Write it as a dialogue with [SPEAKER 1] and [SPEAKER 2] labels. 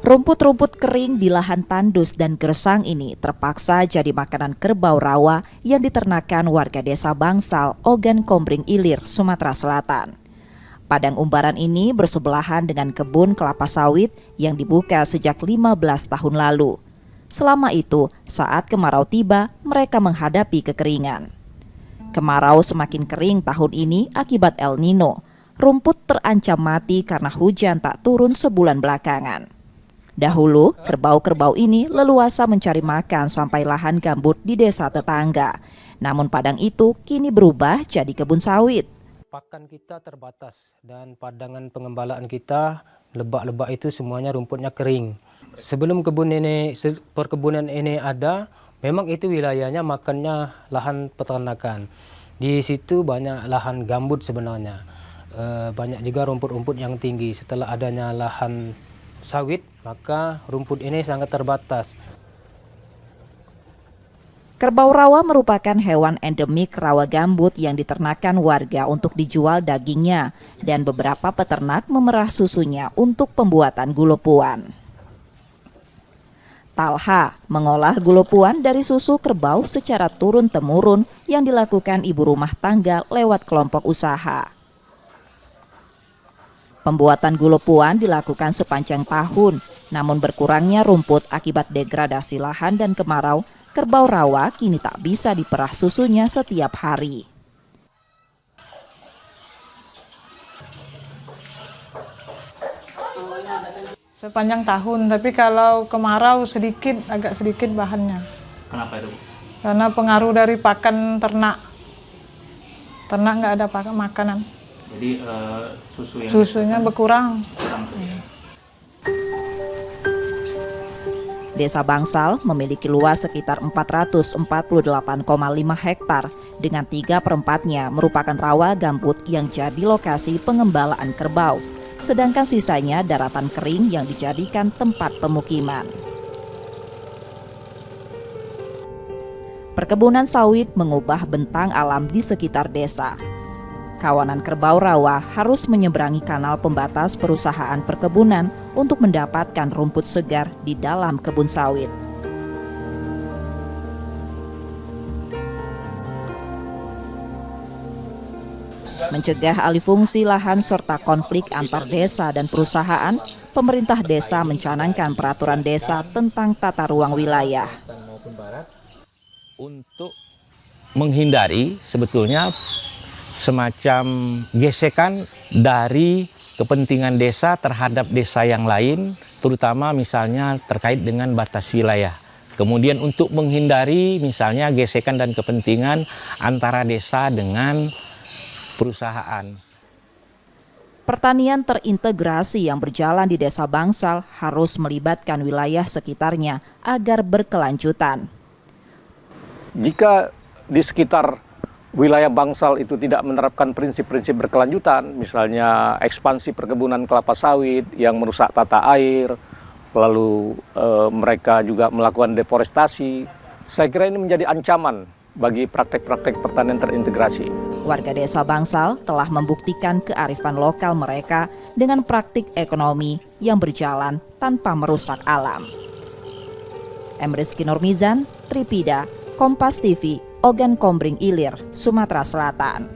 [SPEAKER 1] Rumput-rumput kering di lahan tandus dan gersang ini terpaksa jadi makanan kerbau rawa yang diternakan warga desa Bangsal, Ogan Kombring Ilir, Sumatera Selatan. Padang umbaran ini bersebelahan dengan kebun kelapa sawit yang dibuka sejak 15 tahun lalu. Selama itu, saat kemarau tiba, mereka menghadapi kekeringan. Kemarau semakin kering tahun ini akibat El Nino. Rumput terancam mati karena hujan tak turun sebulan belakangan. Dahulu, kerbau-kerbau ini leluasa mencari makan sampai lahan gambut di desa tetangga. Namun padang itu kini berubah jadi kebun sawit.
[SPEAKER 2] Pakan kita terbatas dan padangan pengembalaan kita, lebak-lebak itu semuanya rumputnya kering. Sebelum perkebunan ini ada, memang itu wilayahnya makannya lahan peternakan. Di situ banyak lahan gambut sebenarnya. Banyak juga rumput-rumput yang tinggi. Setelah adanya lahan sawit, maka rumput ini sangat terbatas.
[SPEAKER 1] Kerbau rawa merupakan hewan endemik rawa gambut yang diternakan warga untuk dijual dagingnya, dan beberapa peternak memerah susunya untuk pembuatan gulopuan. Talha mengolah gulopuan dari susu kerbau secara turun-temurun yang dilakukan ibu rumah tangga lewat kelompok usaha. Pembuatan gulopuan dilakukan sepanjang tahun, namun berkurangnya rumput akibat degradasi lahan dan kemarau, kerbau rawa kini tak bisa diperah susunya setiap hari.
[SPEAKER 3] Sepanjang tahun, tapi kalau kemarau agak sedikit bahannya.
[SPEAKER 4] Kenapa itu?
[SPEAKER 3] Karena pengaruh dari pakan ternak. Ternak nggak ada pakan makanan.
[SPEAKER 4] Jadi
[SPEAKER 3] susunya berkurang.
[SPEAKER 1] Desa Bangsal memiliki luas sekitar 448,5 hektar dengan 3/4-nya merupakan rawa gambut yang jadi lokasi pengembalaan kerbau, sedangkan sisanya daratan kering yang dijadikan tempat pemukiman. Perkebunan sawit mengubah bentang alam di sekitar desa. Kawanan kerbau rawa harus menyeberangi kanal pembatas perusahaan perkebunan untuk mendapatkan rumput segar di dalam kebun sawit. Mencegah alih fungsi lahan serta konflik antar desa dan perusahaan, pemerintah desa mencanangkan peraturan desa tentang tata ruang wilayah.
[SPEAKER 5] Untuk menghindari sebetulnya semacam gesekan dari kepentingan desa terhadap desa yang lain, terutama misalnya terkait dengan batas wilayah. Kemudian untuk menghindari misalnya gesekan dan kepentingan antara desa dengan perusahaan.
[SPEAKER 1] Pertanian terintegrasi yang berjalan di Desa Bangsal harus melibatkan wilayah sekitarnya agar berkelanjutan.
[SPEAKER 6] Jika di sekitar wilayah Bangsal itu tidak menerapkan prinsip-prinsip berkelanjutan, misalnya ekspansi perkebunan kelapa sawit yang merusak tata air, lalu mereka juga melakukan deforestasi, saya kira ini menjadi ancaman bagi praktek-praktek pertanian terintegrasi.
[SPEAKER 1] Warga Desa Bangsal telah membuktikan kearifan lokal mereka dengan praktik ekonomi yang berjalan tanpa merusak alam. Rizky Nurmizan, Tripida, Kompas TV, Ogan Kombring Ilir, Sumatera Selatan.